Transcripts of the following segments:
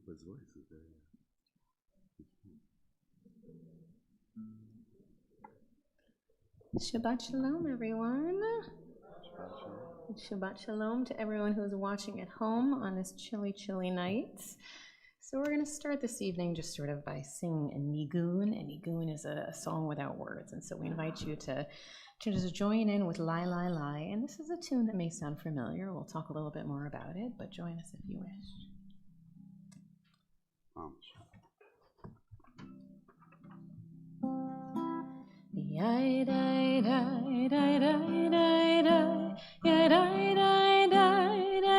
His voice is very. Shabbat Shalom, everyone. Shabbat shalom. Shabbat Shalom to everyone who's watching at home on this chilly, chilly night. So we're going to start this evening just sort of by singing a nigun. A nigun is a song without words, and so we invite you to just join in with Lai Lai Lai. And this is a tune that may sound familiar. We'll talk a little bit more about it, but join us if you wish. Yai dai dai dai dai dai dai, yai dai dai dai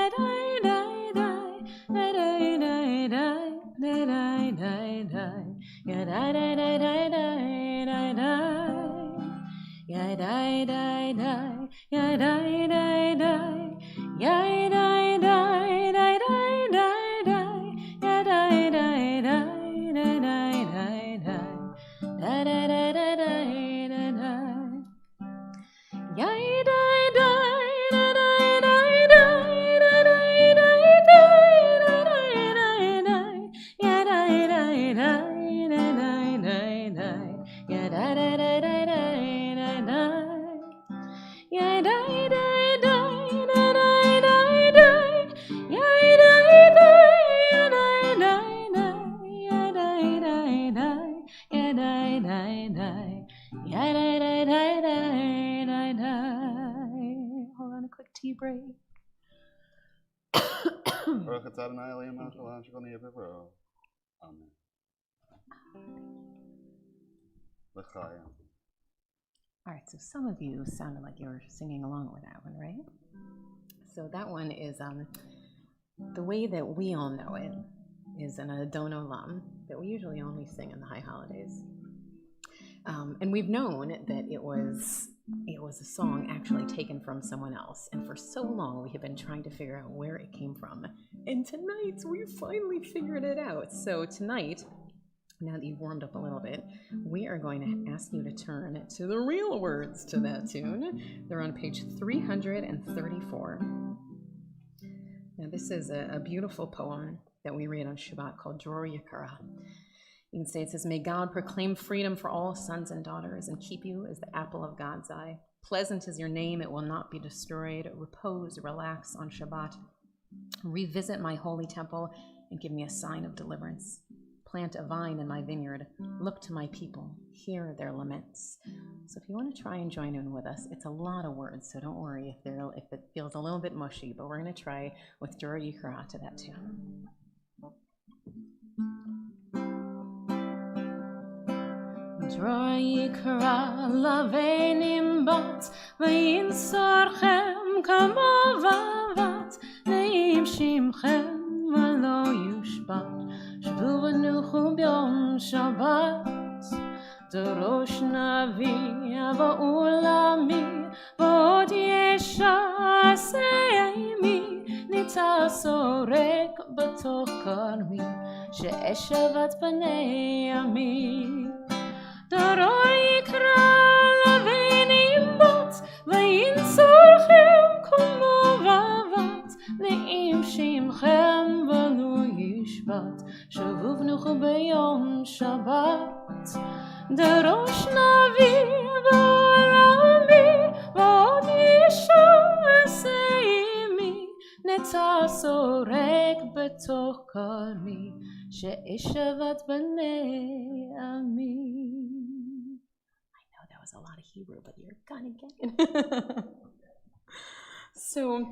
Baruch atah Adonai Eloheinu melech haolam shekol niyeh b'voro. Amen. L'chaim. All right, so some of you sounded like you were singing along with that one, right? So that one is the way that we all know it is an Adon Olam that we usually only sing in the high holidays. And we've known that it was a song actually taken from someone else. And for so long, we have been trying to figure out where it came from. And tonight, we finally figured it out. So tonight, now that you've warmed up a little bit, we are going to ask you to turn to the real words to that tune. They're on page 334. Now, this is a beautiful poem that we read on Shabbat called Dror Yikara. You can say it says, "May God proclaim freedom for all sons and daughters and keep you as the apple of God's eye. Pleasant is your name, it will not be destroyed. Repose, relax on Shabbat. Revisit my holy temple and give me a sign of deliverance. Plant a vine in my vineyard. Look to my people. Hear their laments." So if you want to try and join in with us, it's a lot of words, so don't worry if it feels a little bit mushy, but we're going to try with Dror Yikara to that tune. Dror Yikara lavenim bat v'yinsorchem kamo vavat neim shimchem v'lo yushbat shvu v'nuchu b'yom Shabbat dorosh navi v'ulami v'od yesha seimi nita sorek b'toch karmi she'eshavat b'nei ami Dror Yikara lavenim bat v'yinsorchem kamo vavat neim shimchem v'lo yishbat shavu v'nuchu b'yom Shabbat dorosh navi v'olami v'od yesha seimi neta sorek b'toch karmi she'eshavat b'nei ami. A lot of Hebrew, but you're gonna get it. So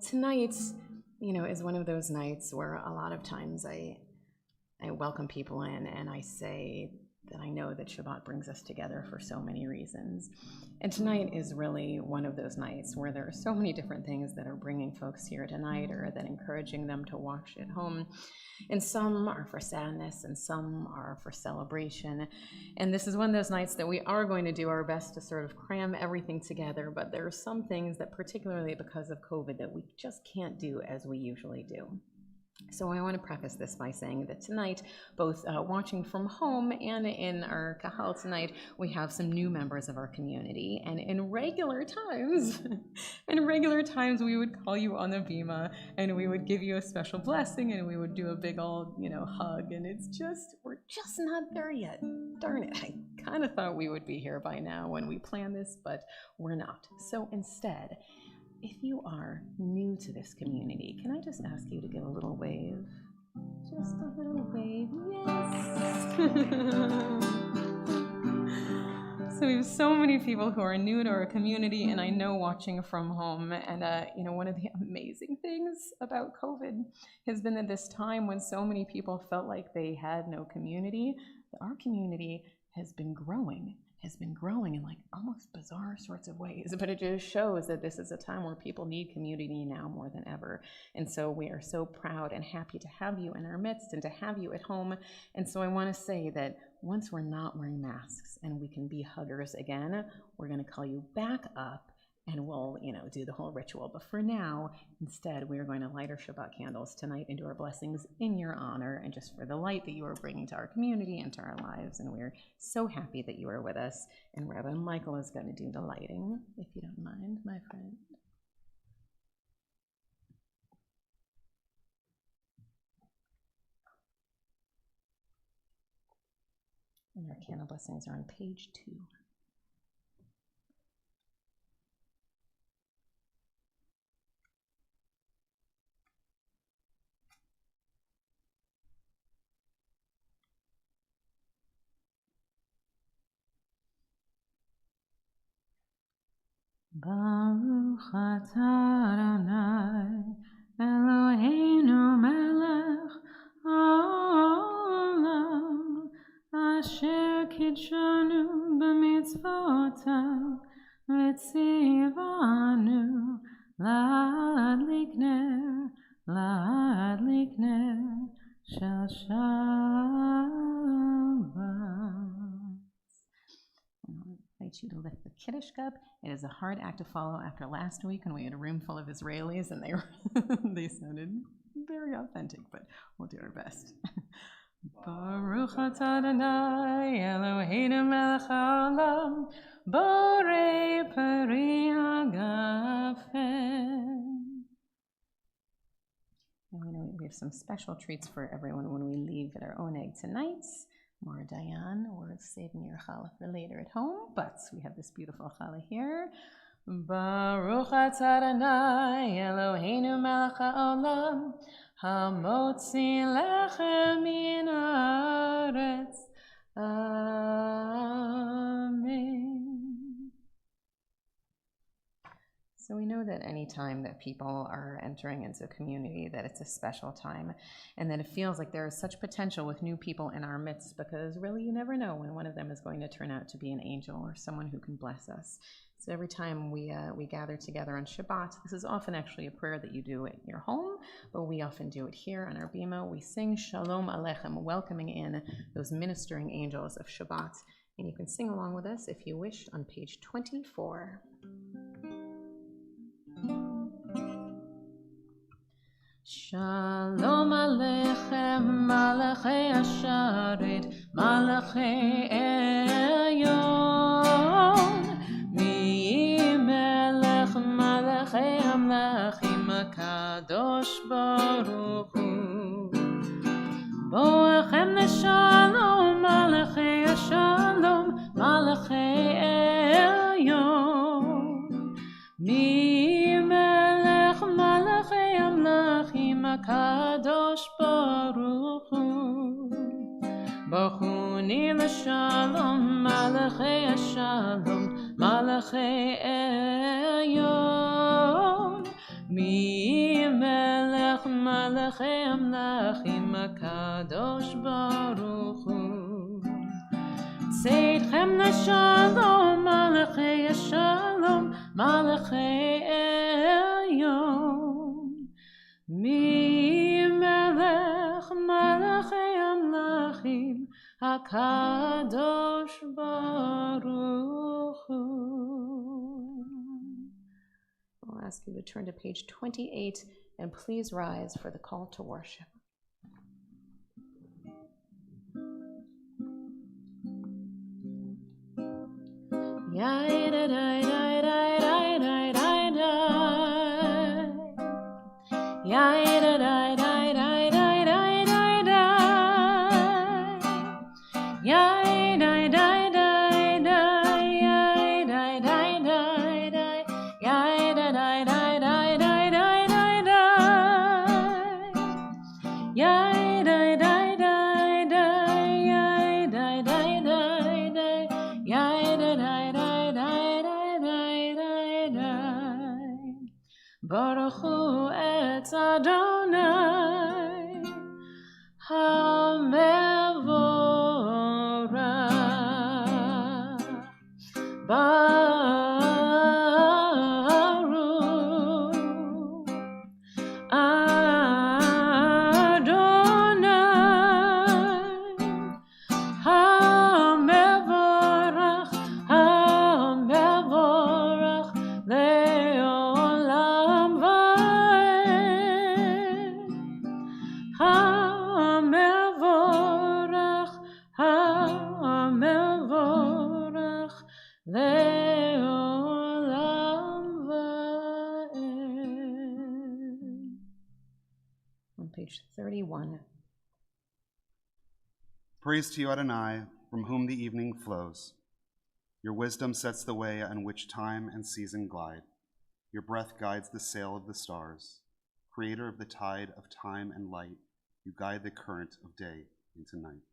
tonight, is one of those nights where a lot of times I welcome people in and I say that I know that Shabbat brings us together for so many reasons. And tonight is really one of those nights where there are so many different things that are bringing folks here tonight or that encouraging them to watch at home. And some are for sadness and some are for celebration. And this is one of those nights that we are going to do our best to sort of cram everything together, but there are some things that, particularly because of COVID, that we just can't do as we usually do. So I want to preface this by saying that tonight, both watching from home and in our kahal tonight, we have some new members of our community. And in regular times, we would call you on the bima and we would give you a special blessing and we would do a big old, hug. And we're just not there yet. Darn it. I kind of thought we would be here by now when we planned this, but we're not. So instead, if you are new to this community, can I just ask you to give a little wave? Just a little wave, yes! So we have so many people who are new to our community, and I know watching from home, and one of the amazing things about COVID has been that this time when so many people felt like they had no community, that our community has been growing in like almost bizarre sorts of ways, but it just shows that this is a time where people need community now more than ever. And so we are so proud and happy to have you in our midst and to have you at home. And so I want to say that once we're not wearing masks and we can be huggers again, we're going to call you back up and we'll, do the whole ritual. But for now, instead, we are going to light our Shabbat candles tonight and do our blessings in your honor and just for the light that you are bringing to our community and to our lives. And we're so happy that you are with us. And Rabbi Michael is going to do the lighting, if you don't mind, my friend. And our candle blessings are on page 2. Baruch atah Adonai Eloheinu להדליק נר של Shabbat. I invite you to lift the Kiddush cup. It is a hard act to follow after last week when we had a room full of Israelis and they sounded very authentic, but we'll do our best. Baruch atah Adonai Eloheinu melech haolam borei peri hagafen. And we know we have some special treats for everyone when we leave at our own egg tonight. More Dayan, we're saving your challah for later at home, but we have this beautiful challah here. Baruch atah Adonai Eloheinu melech haolam hamotzi lechem min haaretz. Amen. So we know that any time that people are entering into a community, that it's a special time, and that it feels like there is such potential with new people in our midst, because really you never know when one of them is going to turn out to be an angel or someone who can bless us. So every time we gather together on Shabbat, this is often actually a prayer that you do at your home, but we often do it here on our bima. We sing Shalom Aleichem, welcoming in those ministering angels of Shabbat. And you can sing along with us if you wish on page 24. Shalom Aleichem, Malachei Asharet, Malachei Elyon, Melech Malachei Amlachim, Kadosh Baruch Hu. Boachem Neshalom, Malachei Shalom, Malachei Elyon, Melech Malachei Amlachim, Kadosh Baruch Hu. Bachuni l'shalom, Malachei Shalom, Malachei Elyon, Melech Malachei Amlachim, Kadosh Baruch Hu. Tzeidchem l'shalom, Malachei Shalom, Malachei Elyon, Melech Malachei Amlachim, HaKadosh Baruch Hu. I'll ask you to turn to page 28 and please rise for the call to worship. Baruch Hu et Adonai HaMevorach. Baruch Adonai HaMevorach, HaMevorach le'olam va'ed. HaMevorach, HaMevorach le'olam va'ed. On page 31. Praise to you, Adonai, from whom the evening flows. Your wisdom sets the way on which time and season glide. Your breath guides the sail of the stars. Creator of the tide of time and light, you guide the current of day into night.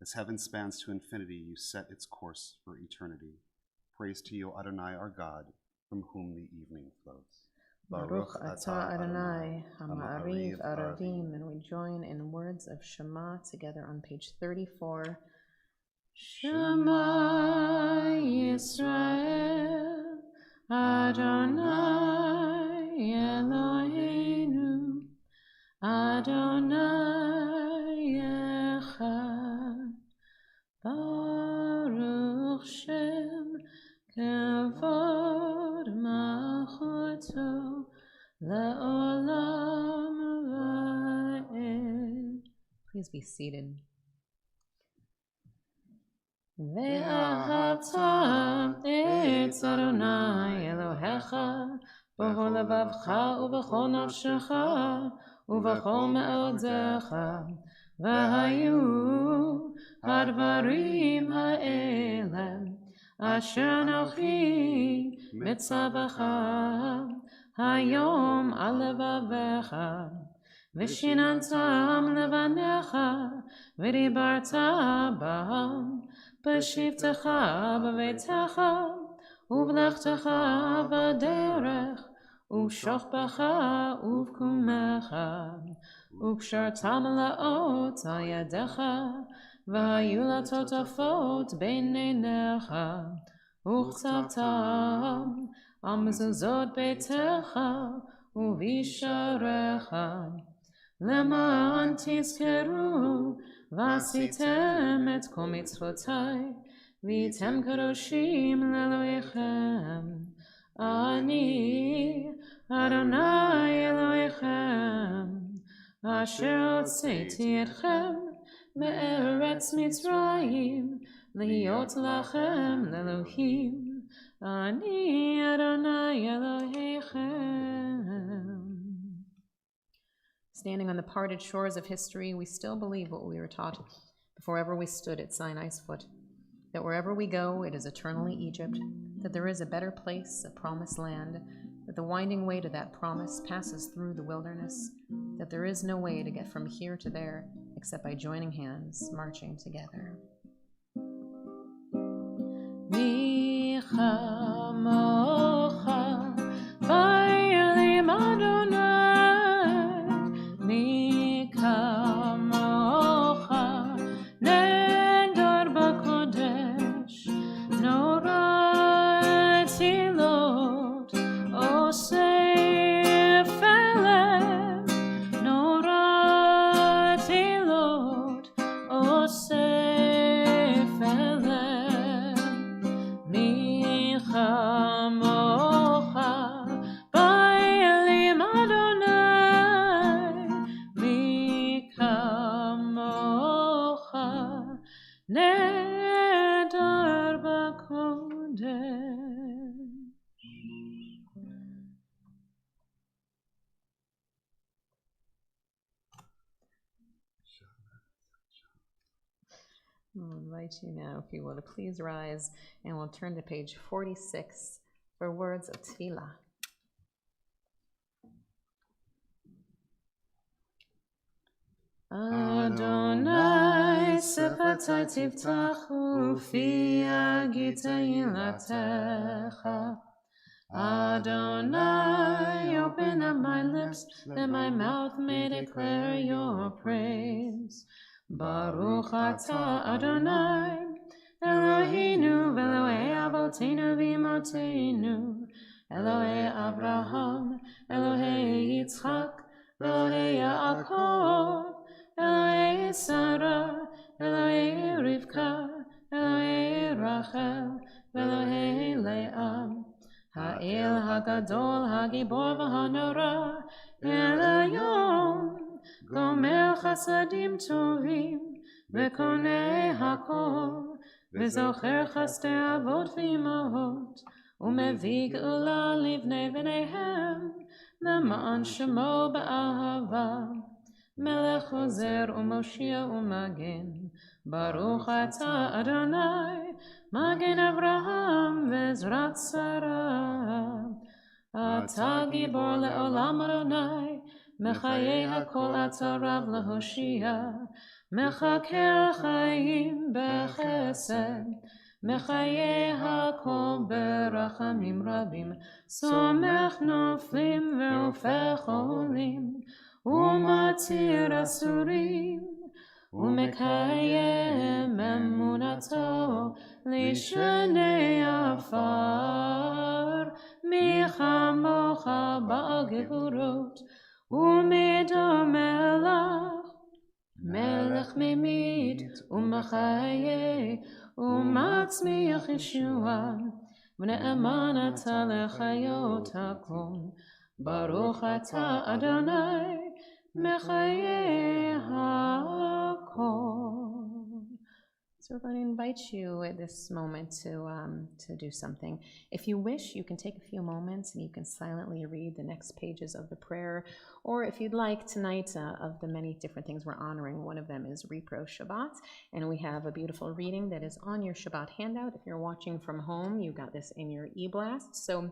As heaven spans to infinity, you set its course for eternity. Praise to you, Adonai, our God, from whom the evening flows. Baruch atah Adonai, Ha'ma'ariv Aravim, and we join in words of Shema together on page 34. Shema Yisrael, Adonai Eloheinu, Adonai Echad, Baruch Shem Kavod Malchuto Le'olam Va'ed. Please be seated. Ve'ahavta et Adonai Elohecha b'chol levavcha u'b'chol nafshecha u'b'chol me'odecha v'hayu hadvarim ha'ele asher anochi mitzavacha hayom al levavecha v'shinantam levanecha v'dibarta b'ham b'shivtecha b'veitecha ובלכתך בדרך, ובשוכבך ובקומך, וקשרתם לאות על ידיך, והיו לטוטפות בין עיניך, וכתבתם על מזוזות ביתך ובשעריך, למען תזכרו ועשיתם את כל מצוותי, והייתם קדושים לאלוהיכם. אני אדוני אלוהיכם, אשר הוצאתי אתכם מארץ מצרים, להיות לכם לאלוהים. אני אדוני אלוהיכם. Standing on the parted shores of history, we still believe what we were taught before ever we stood at Sinai's foot. That wherever we go, it is eternally Egypt, that there is a better place, a promised land, that the winding way to that promise passes through the wilderness, that there is no way to get from here to there except by joining hands, marching together. I'll invite you now, if you will, to please rise, and we'll turn to page 46 for words of tefillah. Adonai sefatai tiftach ufi agita ilatecha. Adonai, open up my lips, that my mouth may declare your praise. Baruch atah Adonai, Eloheinu v'Elohei avotenu v'imotenu, Elohei Avraham, Elohei Yitzchak, Elohei Yaakov, Elohei Sarah, Elohei Rivka, Elohei Rachel, Elohei Leah, Ha'el Hagadol Hagibor v'Hanora, El Hayom, Gomer Chasadim Tovim, V'konei Hakol, V'zocher Chastei Avot v'Imahot, U'mevig Ula Livnei V'neihem, L'ma'an Shemo B'ahava, Melech Ozer U'Moshia U'Magen, Baruch Atah Adonai, Magen Avraham V'ezrat Sarah, Atah Gibor Le'olam Adonai, Mechaye hakol atarav lahoshia, Mechaker chayim bechesed, Mechaye hakol berachamim rabim, Somech noflim ve'ofech olim, Umatir asurim, Umekayem emunato, Lishnei afar, Michamocha ba'al gevurot, ומדומלה מצמיח ישועה, ונאמן אתה לחיות הקום. ברוך אתה אדוני מחיי הכל. So we're going to invite you at this moment to do something. If you wish, you can take a few moments and you can silently read the next pages of the prayer. Or if you'd like, tonight, of the many different things we're honoring, one of them is Repro Shabbat. And we have a beautiful reading that is on your Shabbat handout. If you're watching from home, you got this in your e-blast. So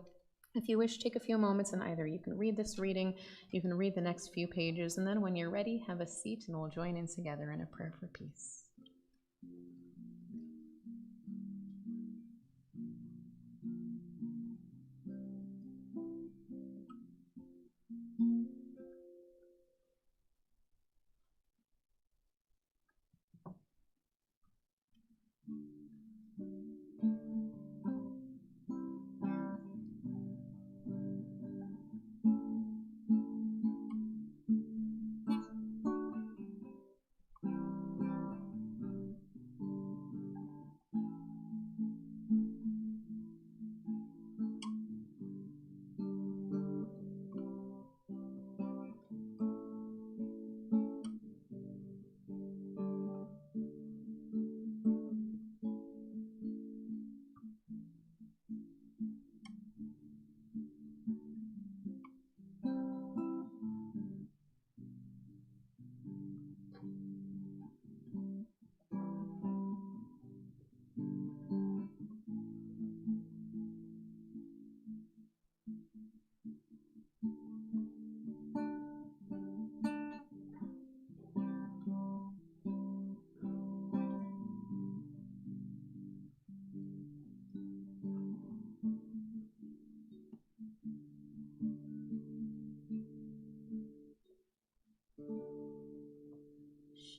if you wish, take a few moments and either you can read this reading, you can read the next few pages, and then when you're ready, have a seat and we'll join in together in a prayer for peace.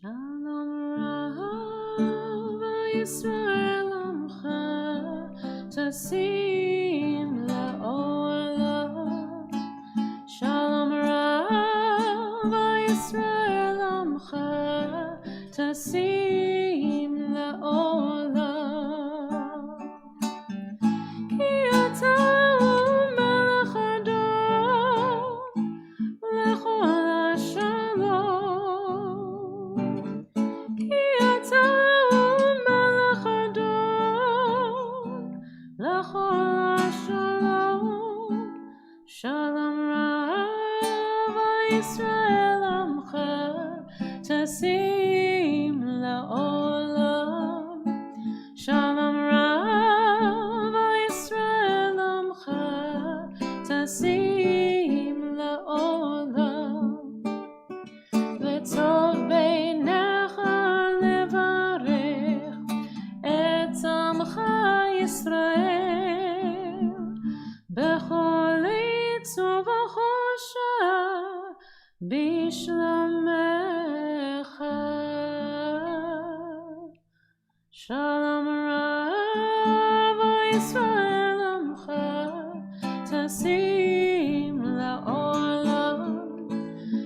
Shalom Rav Yisrael Amcha Tasim La'olam. Shalom Rav Yisrael Amcha Tasim La'olam. Ki ata melech adon lechol hashalom. Ki ata melech adon lechol hashalom. Shalom Rav Yisrael Amcha Tasim La'olam. Shalom Rav Yisrael Amcha Tasim La'olam. V'tov beinecha levarech et amcha Yisrael bechol itz uv'chosha bishlomecha. Shalom Rav Yisrael Amcha Tasim La'olam.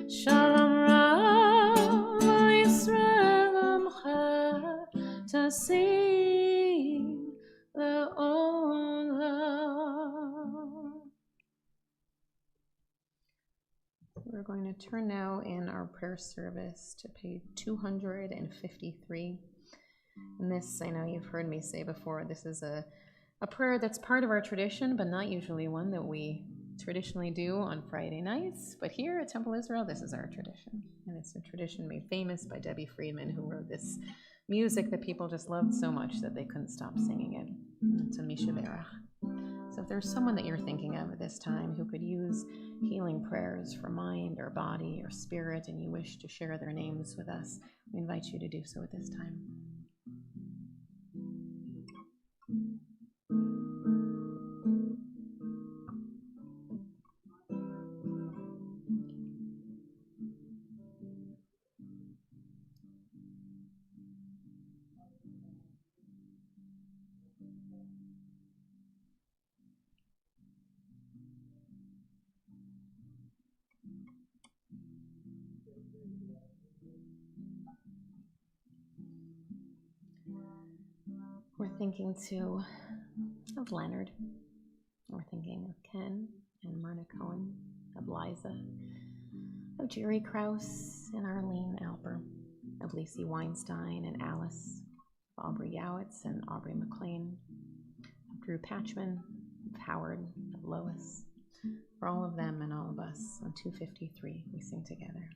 Shalom Rav Yisrael Amcha Tasim La'olam. We're going to turn now in our prayer service to page 253. And this, I know you've heard me say before, this is a prayer that's part of our tradition, but not usually one that we traditionally do on Friday nights. But here at Temple Israel, this is our tradition. And it's a tradition made famous by Debbie Friedman, who wrote this music that people just loved so much that they couldn't stop singing it. And it's a Misha Berach. So if there's someone that you're thinking of at this time who could use healing prayers for mind or body or spirit, and you wish to share their names with us, we invite you to do so at this time. thinking too of Leonard. We're thinking of Ken and Myrna Cohen, of Liza, of Jerry Krause and Arlene Alper, of Lacey Weinstein and Alice, of Aubrey Yowitz and Aubrey McLean, of Drew Patchman, of Howard, of Lois. For all of them and all of us, on 253, we sing together.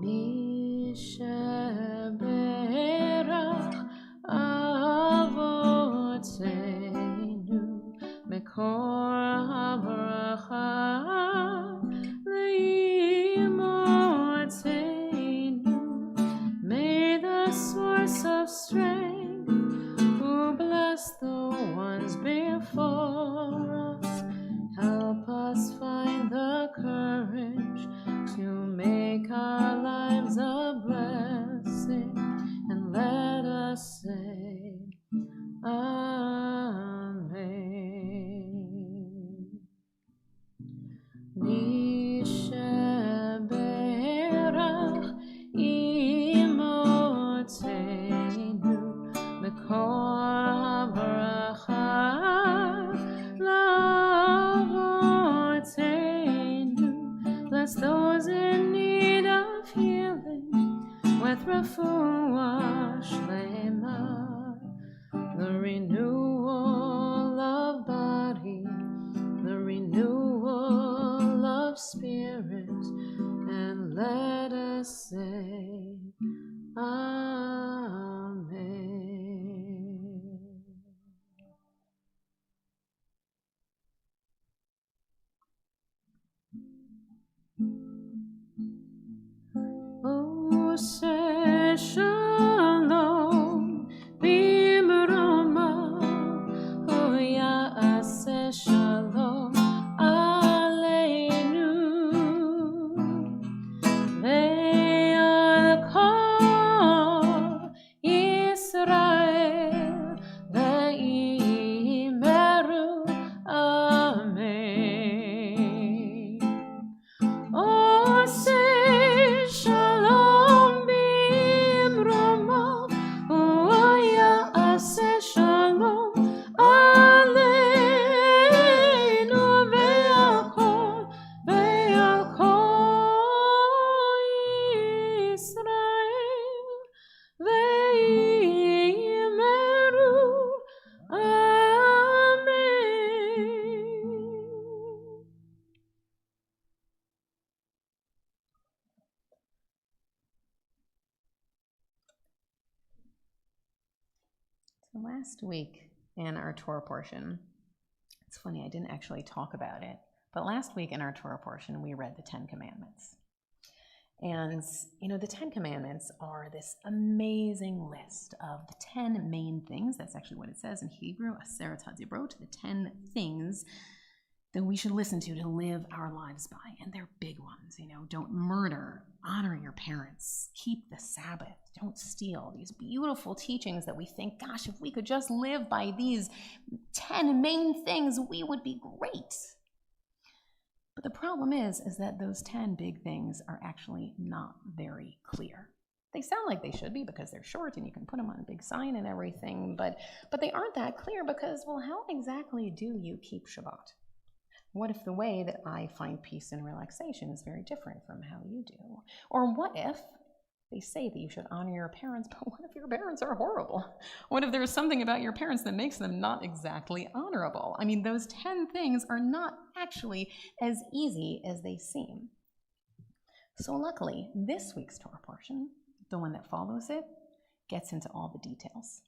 Mishaberach avotenu mekor habracha leimotenu. May the source of strength, who bless the ones before us, help us find the courage to make our lives a blessing, and let us say Amen. Nishaberach imotenu mekor habracha lavotenu. Bless those in need of healing with refuah shlema, the renewal of body, the renewal of spirit, and let us say Amen. Oh, say shalom bimroma, oh ya'aseh shalom aleinu, ve'al kol Yisrael ve'imeru amen. Oh, say shalom bimroma, oh ya'aseh shalom aleinu, ve'al kol Yisrael ve'imeru amen. So last week in our Torah portion, it's funny, I didn't actually talk about it, but last week in our Torah portion, we read the 10 Commandments. And, the 10 Commandments are this amazing list of the 10 main things. That's actually what it says in Hebrew, Aseret HaDibrot, the 10 things that we should listen to live our lives by. And they're big ones, don't murder, honor your parents, keep the Sabbath, don't steal. These beautiful teachings that we think, gosh, if we could just live by these 10 main things, we would be great. But the problem is that those 10 big things are actually not very clear. They sound like they should be because they're short and you can put them on a big sign and everything, but they aren't that clear because, well, how exactly do you keep Shabbat? What if the way that I find peace and relaxation is very different from how you do? Or what if they say that you should honor your parents, but what if your parents are horrible? What if there's something about your parents that makes them not exactly honorable? I mean, those 10 things are not actually as easy as they seem. So luckily, this week's Torah portion, the one that follows it, gets into all the details.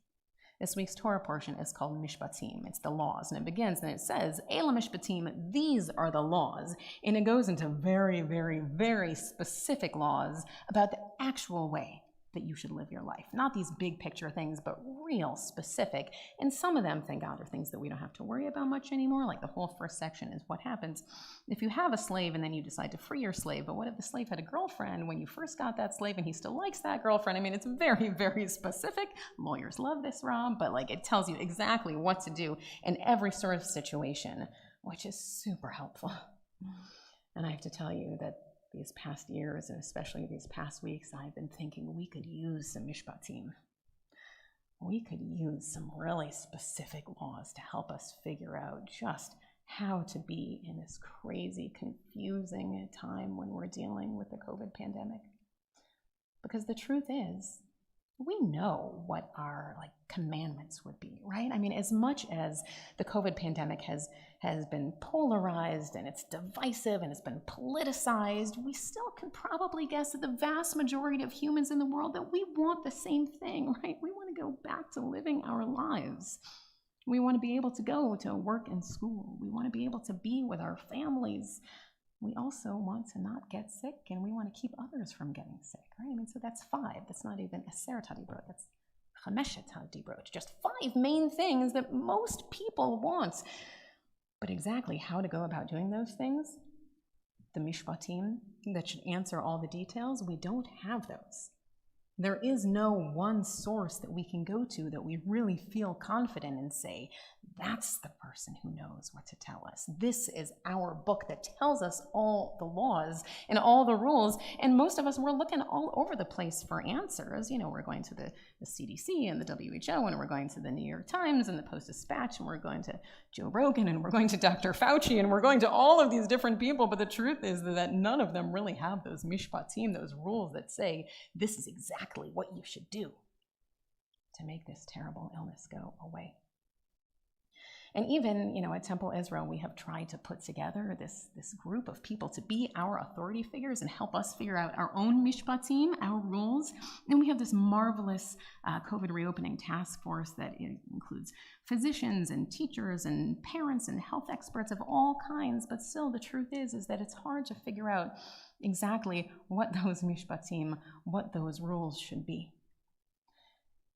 This week's Torah portion is called Mishpatim. It's the laws, and it begins and it says, Eila Mishpatim, these are the laws. And it goes into very, very, very specific laws about the actual way that you should live your life. Not these big picture things, but real specific. And some of them, thank God, are things that we don't have to worry about much anymore. Like the whole first section is what happens if you have a slave and then you decide to free your slave. But what if the slave had a girlfriend when you first got that slave and he still likes that girlfriend? I mean, it's very, very specific. Lawyers love this, Rob, but it tells you exactly what to do in every sort of situation, which is super helpful. And I have to tell you that these past years, and especially these past weeks, I've been thinking we could use some mishpatim. we could use some really specific laws to help us figure out just how to be in this crazy, confusing time when we're dealing with the COVID pandemic. Because the truth is, we know what our commandments would be, right? I mean, as much as the COVID pandemic has been polarized and it's divisive and it's been politicized, we still can probably guess that the vast majority of humans in the world that we want the same thing, right? We want to go back to living our lives. We want to be able to go to work and school. We want to be able to be with our families. We also want to not get sick, and we want to keep others from getting sick, right? I mean, so that's 5. That's not even Aseret HaDibrot. That's Chameshet HaDibrot. Just 5 main things that most people want. But exactly how to go about doing those things, the Mishpatim that should answer all the details, we don't have those. There is no one source that we can go to that we really feel confident and say, that's the person who knows what to tell us. This is our book that tells us all the laws and all the rules. And most of us, we're looking all over the place for answers. You know, we're going to the CDC and the WHO, and we're going to the New York Times and the Post-Dispatch, and we're going to Joe Rogan, and we're going to Dr. Fauci, and we're going to all of these different people. But the truth is that none of them really have those mishpatim, those rules that say, this is exactly what you should do to make this terrible illness go away. And even, at Temple Israel, we have tried to put together this group of people to be our authority figures and help us figure out our own mishpatim, our rules. And we have this marvelous COVID reopening task force that includes physicians and teachers and parents and health experts of all kinds. But still, the truth is that it's hard to figure out exactly what those mishpatim, what those rules should be.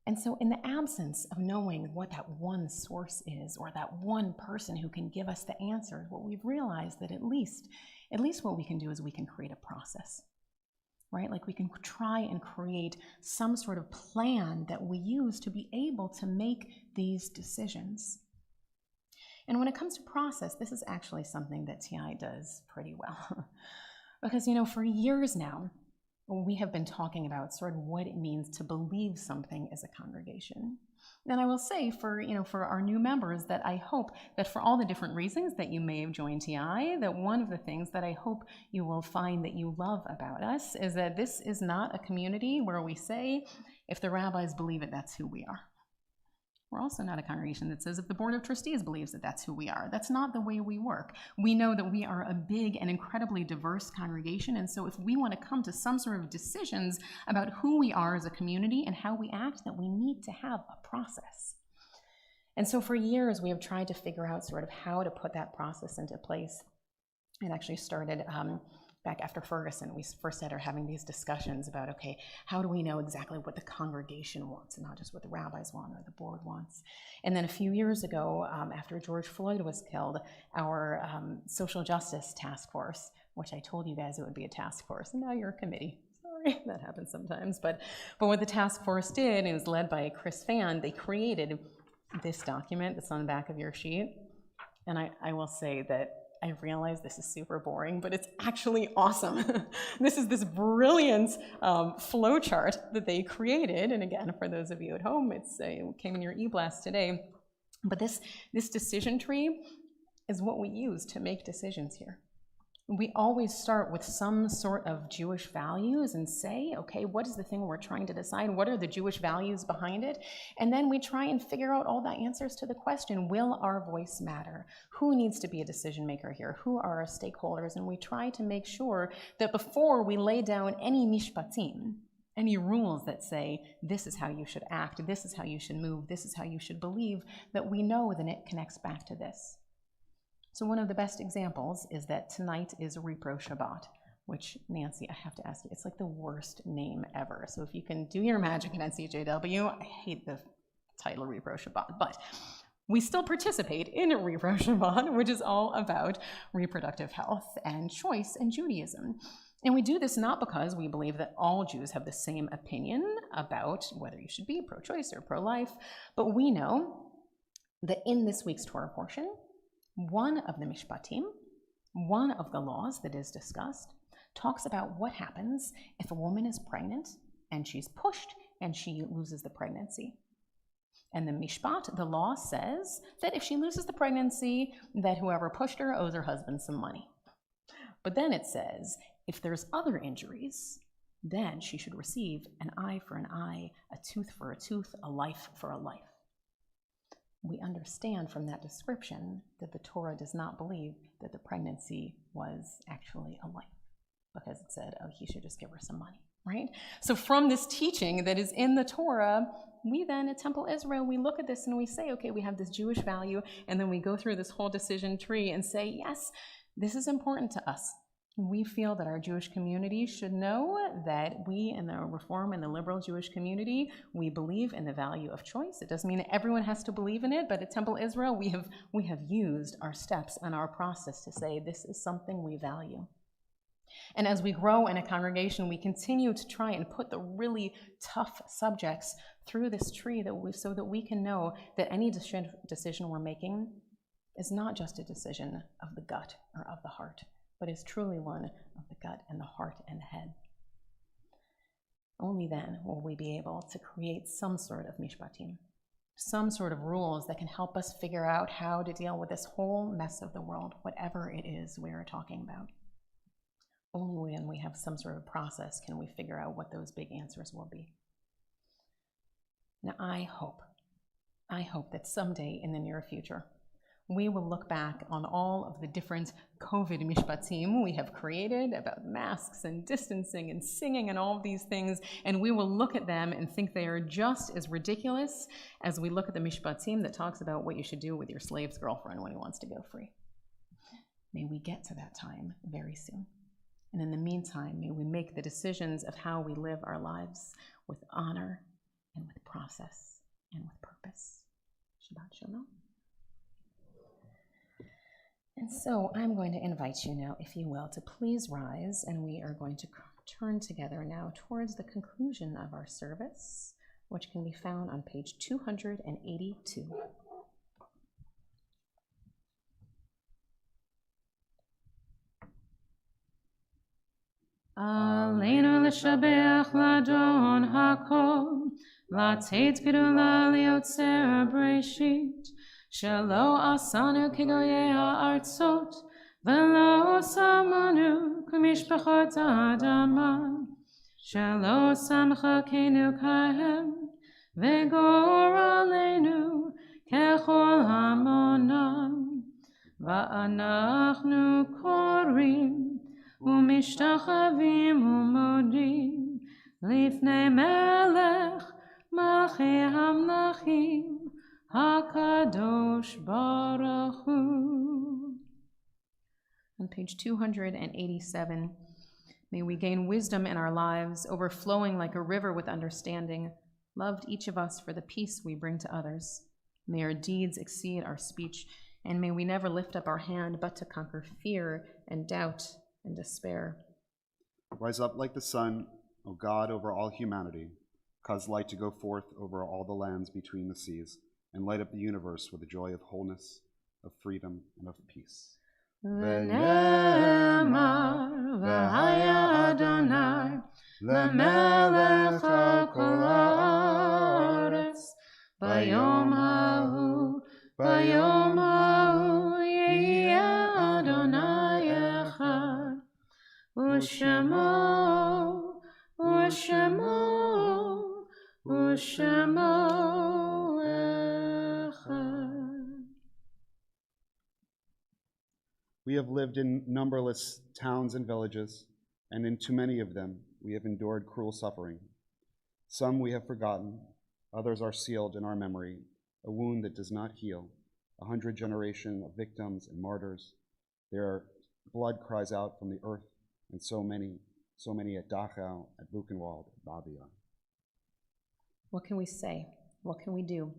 And so in the absence of knowing what that one source is, or that one person who can give us the answer, what we've realized that at least what we can do is we can create a process, right? Like we can try and create some sort of plan that we use to be able to make these decisions. And when it comes to process, this is actually something that TI does pretty well. Because, for years now, we have been talking about sort of what it means to believe something as a congregation. And I will say for our new members that I hope that for all the different reasons that you may have joined TI, that one of the things that I hope you will find that you love about us is that this is not a community where we say, if the rabbis believe it, that's who we are. We're also not a congregation that says if the Board of Trustees believes that that's who we are. That's not the way we work. We know that we are a big and incredibly diverse congregation, and so if we want to come to some sort of decisions about who we are as a community and how we act, that we need to have a process. And so for years, we have tried to figure out sort of how to put that process into place. It actually started back after Ferguson. We first started having these discussions about, okay, how do we know exactly what the congregation wants and not just what the rabbis want or the board wants? And then a few years ago, after George Floyd was killed, our social justice task force, which I told you guys it would be a task force, and now you're a committee. Sorry, that happens sometimes. But what the task force did, it was led by Chris Fan, they created this document that's on the back of your sheet. And I will say that I realize this is super boring, but it's actually awesome. This is this brilliant flow chart that they created. And again, for those of you at home, it came in your e-blast today. But this decision tree is what we use to make decisions here. We always start with some sort of Jewish values and say, okay, what is the thing we're trying to decide? What are the Jewish values behind it? And then we try and figure out all the answers to the question, will our voice matter? Who needs to be a decision maker here? Who are our stakeholders? And we try to make sure that before we lay down any mishpatim, any rules that say, this is how you should act, this is how you should move, this is how you should believe, that we know that it connects back to this. So one of the best examples is that tonight is Repro Shabbat, which, Nancy, I have to ask you, it's like the worst name ever. So if you can do your magic at NCJW, I hate the title Repro Shabbat, but we still participate in Repro Shabbat, which is all about reproductive health and choice in Judaism. And we do this not because we believe that all Jews have the same opinion about whether you should be pro-choice or pro-life, but we know that in this week's Torah portion, one of the mishpatim, one of the laws that is discussed, talks about what happens if a woman is pregnant and she's pushed and she loses the pregnancy. And the mishpat, the law, says that if she loses the pregnancy, that whoever pushed her owes her husband some money. But then it says, if there's other injuries, then she should receive an eye for an eye, a tooth for a tooth, a life for a life. We understand from that description that the Torah does not believe that the pregnancy was actually a life, because it said, oh, he should just give her some money, right? So from this teaching that is in the Torah, we then at Temple Israel, we look at this and we say, okay, we have this Jewish value, and then we go through this whole decision tree and say, yes, this is important to us. We feel that our Jewish community should know that we in the Reform and the liberal Jewish community, we believe in the value of choice. It doesn't mean everyone has to believe in it, but at Temple Israel, we have used our steps and our process to say this is something we value. And as we grow in a congregation, we continue to try and put the really tough subjects through this tree so that we can know that any decision we're making is not just a decision of the gut or of the heart, but is truly one of the gut and the heart and the head. Only then will we be able to create some sort of mishpatim, some sort of rules that can help us figure out how to deal with this whole mess of the world, whatever it is we're talking about. Only when we have some sort of process can we figure out what those big answers will be. Now, I hope that someday in the near future, we will look back on all of the different COVID mishpatim we have created about masks and distancing and singing and all of these things, and we will look at them and think they are just as ridiculous as we look at the mishpatim that talks about what you should do with your slave's girlfriend when he wants to go free. May we get to that time very soon. And in the meantime, may we make the decisions of how we live our lives with honor and with process and with purpose. Shabbat Shalom. And so I'm going to invite you now, if you will, to please rise, and we are going to turn together now towards the conclusion of our service, which can be found on page 282. Aleinu l'shabeach l'adon hakol, לתת גדולה ליוצר בראשית, שלא עשנו כגויי הארצות, ולא שמנו כמשפחות האדמה, שלא שם חלקנו כהם, וגורלנו ככל המונם, ואנחנו קוראים ומשתחווים ומודים לפני מלך מלכי המלכים HaKadosh Baruch Hu. On page 287, may we gain wisdom in our lives, overflowing like a river with understanding, loved each of us for the peace we bring to others. May our deeds exceed our speech, and may we never lift up our hand but to conquer fear and doubt and despair. Rise up like the sun, O God, over all humanity. Cause light to go forth over all the lands between the seas, and light up the universe with the joy of wholeness, of freedom, and of peace. ונאמר, והיה אדוני למלך על כל הארץ, ביום ההוא יהיה אדוני אחד, ושמו We have lived in numberless towns and villages, and in too many of them we have endured cruel suffering. Some we have forgotten, others are sealed in our memory, a wound that does not heal, 100 generations of victims and martyrs. Their blood cries out from the earth, and so many at Dachau, at Buchenwald, at Babia. What can we say? What can we do?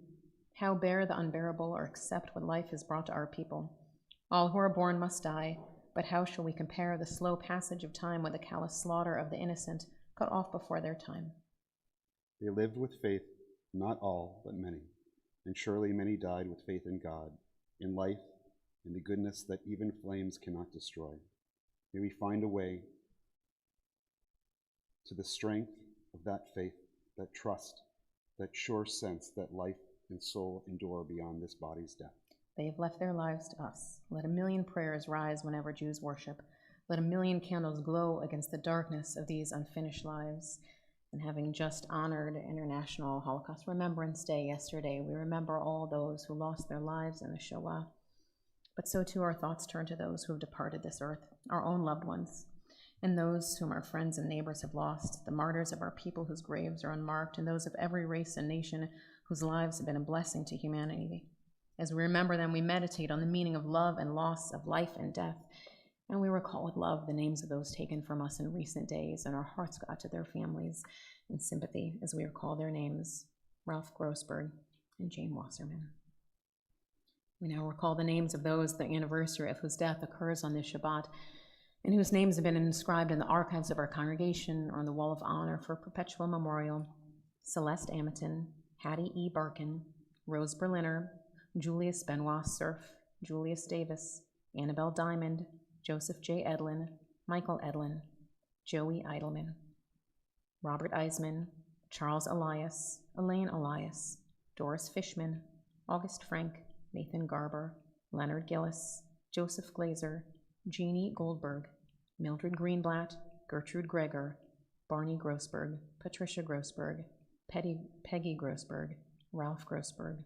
How bear the unbearable or accept what life has brought to our people? All who are born must die, but how shall we compare the slow passage of time with the callous slaughter of the innocent, cut off before their time? They lived with faith, not all, but many, and surely many died with faith in God, in life, in the goodness that even flames cannot destroy. May we find a way to the strength of that faith, that trust, that sure sense that life and soul endure beyond this body's death. They have left their lives to us. Let a million prayers rise whenever Jews worship. Let a million candles glow against the darkness of these unfinished lives. And having just honored International Holocaust Remembrance Day yesterday, we remember all those who lost their lives in the Shoah. But so too our thoughts turn to those who have departed this earth, our own loved ones, and those whom our friends and neighbors have lost, the martyrs of our people whose graves are unmarked, and those of every race and nation whose lives have been a blessing to humanity. As we remember them, we meditate on the meaning of love and loss, of life and death, and we recall with love the names of those taken from us in recent days, and our hearts go out to their families in sympathy as we recall their names, Ralph Grossberg and Jane Wasserman. We now recall the names of those the anniversary of whose death occurs on this Shabbat, and whose names have been inscribed in the archives of our congregation or on the Wall of Honor for perpetual memorial. Celeste Ameton, Hattie E. Barkin, Rose Berliner, Julius Benoit Cerf, Julius Davis, Annabelle Diamond, Joseph J. Edlin, Michael Edlin, Joey Eidelman, Robert Eisman, Charles Elias, Elaine Elias, Doris Fishman, August Frank, Nathan Garber, Leonard Gillis, Joseph Glazer, Jeannie Goldberg, Mildred Greenblatt, Gertrude Greger, Barney Grossberg, Patricia Grossberg, Peggy Grossberg, Ralph Grossberg,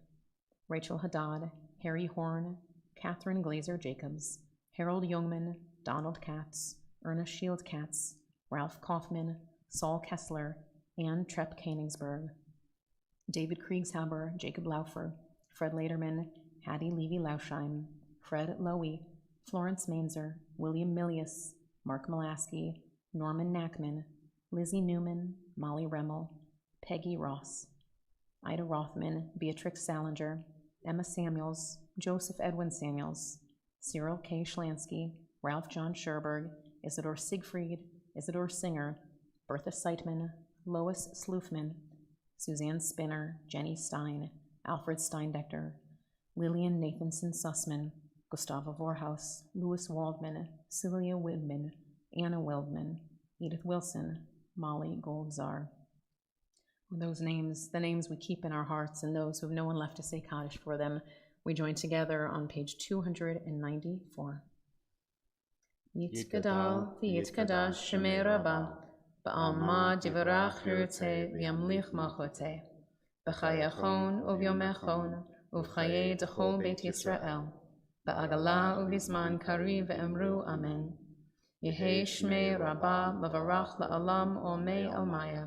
Rachel Haddad, Harry Horn, Catherine Glazer Jacobs, Harold Youngman, Donald Katz, Ernest Shield Katz, Ralph Kaufman, Saul Kessler, Ann Trepp Koenigsberg, David Kriegshaber, Jacob Laufer, Fred Lederman, Hattie Levy-Lausheim, Fred Lowy, Florence Mainzer, William Milius, Mark Molaski, Norman Nackman, Lizzie Newman, Molly Remmel, Peggy Ross, Ida Rothman, Beatrix Salinger, Emma Samuels, Joseph Edwin Samuels, Cyril K. Schlansky, Ralph John Scherberg, Isidore Siegfried, Isidore Singer, Bertha Seitman, Lois Sloofman, Suzanne Spinner, Jenny Stein, Alfred Steindecker, Lillian Nathanson Sussman, Gustava Vorhaus, Louis Waldman, Celia Widman, Anna Wildman, Edith Wilson, Molly Goldzar. Those names, the names we keep in our hearts, and those who have no one left to say Kaddish for them, we join together on page 294. Yitkadal v'yitkadash shemei Rabbah, ba'alma divarach hirte v'yamlich malchote, b'chayachon uvyomechon, uv'chaye dechol Beit Yisrael, ba'agala uvizman kari ve'emru amen. Yehei shmei Rabbah mavarach la'alam olmei almaya,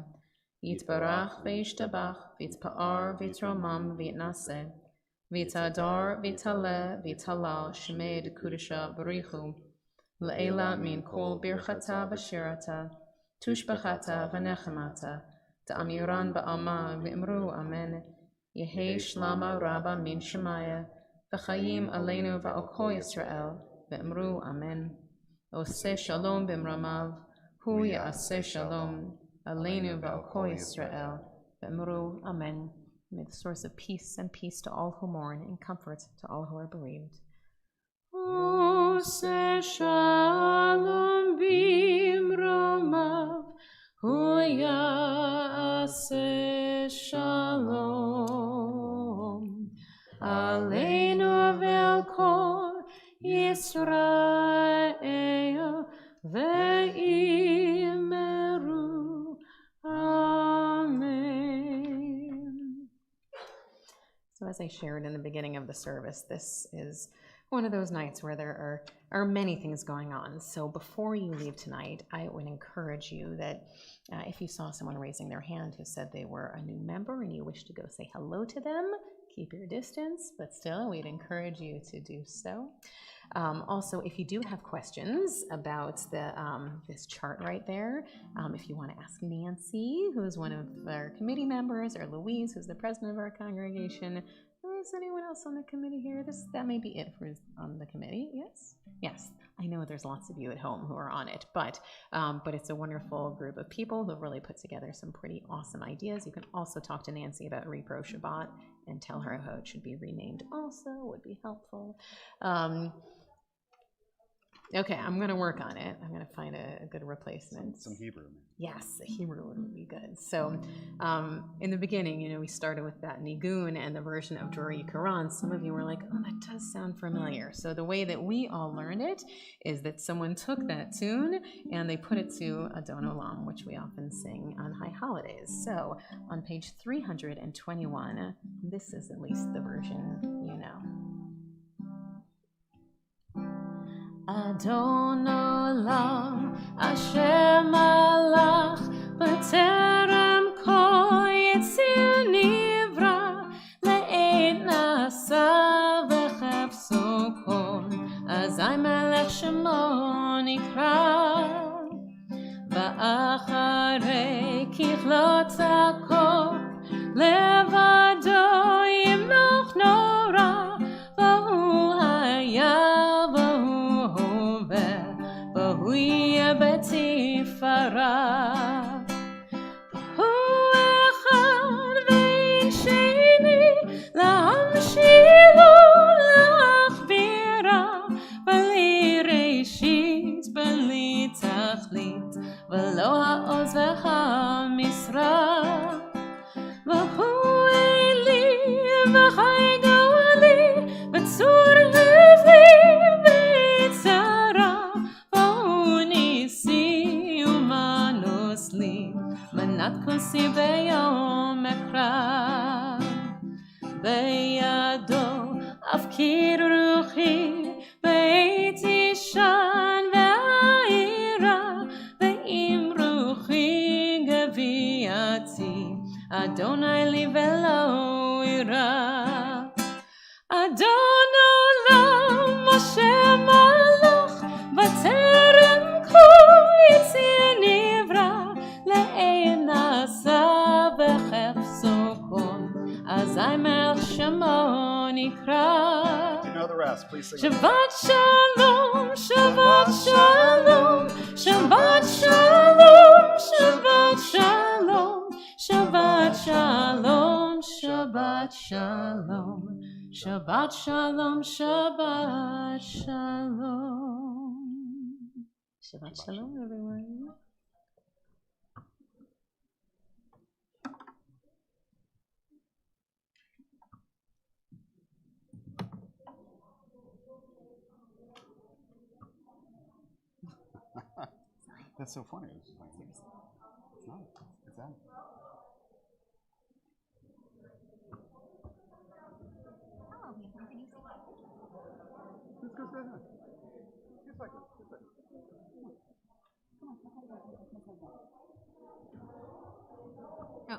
yitbarach ve'yishtabach v'yitpa'ar v'yitromam v'yitnaseh, v'yitadar v'yitaleh v'yitalal shmei dekudisha b'richu, Le'ela min kol birchata v'shirata, tushbachata v'nechemata, ta'amiran ba'alma v'imru amen, Yehei shlama rabba min shemaya, v'chayim aleinu v'al Yisrael, v'imru amen. Oseh shalom b'mramav, hu ya'aseh shalom, aleinu v'al Yisrael, v'imru amen. May the source of peace and peace to all who mourn, and comfort to all who are bereaved. Oseh shalom b'mramav, hu ya'aseh shalom, aleinu ve'al kol Yisrael, ve'imru amen. So as I shared in the beginning of the service, this is one of those nights where there are many things going on. So before you leave tonight, I would encourage you that if you saw someone raising their hand who said they were a new member and you wish to go say hello to them, keep your distance, but still we'd encourage you to do so. Also, if you do have questions about this chart right there, if you want to ask Nancy, who's one of our committee members, or Louise, who's the president of our congregation, is anyone else on the committee here? That may be it for on the committee. Yes? Yes. I know there's lots of you at home who are on it, but it's a wonderful group of people who have really put together some pretty awesome ideas. You can also talk to Nancy about Repro Shabbat and tell her how it should be renamed also, would be helpful. Okay, I'm going to work on it. I'm going to find a good replacement. Some Hebrew. Yes, a Hebrew would be good. So, in the beginning, we started with that nigun and the version of Drori Quran. Some of you were like, "Oh, that does sound familiar." So the way that we all learned it is that someone took that tune and they put it to Adon Olam, which we often sing on high holidays. So, on page 321, this is at least the version you know. Adon Olam, Asher Malach, B'terem Kol Yitzir Nivra, Le'ed Nasa V'chefso Kol, Azai Melech Shemo Nikra, V'acharei Kichlot Hakol, Levado Yimloch Nora, V'hu Haya והוא יהיה בתפארה. הוא אחד ואין שני, להמשילו להכבירה, בלי ראשית, בלי תכלית, ולא העוז והמשרה. והוא אלי וחי גואלי, וצור הבלי בצרה. מנת כוסי ביום אקרא, בידו אפקיר רוחי, בעת ישן והעירה, ואם רוחי גבייתי, אדוני לי ולא אירא. אדון עולם משה מלך, בטרם כל יציר נברא, לעין נעשה בחפצו כל, אזי מלך שמו נקרא. You know the rest, please sing it. Shabbat shalom, Shabbat shalom, Shabbat shalom, Shabbat shalom, Shabbat shalom, Shabbat shalom, Shabbat shalom, Shabbat shalom. Shabbat shalom, everyone. That's so funny. It's not. It's that. Let's go sit down. Just like this. Just like this. Oh.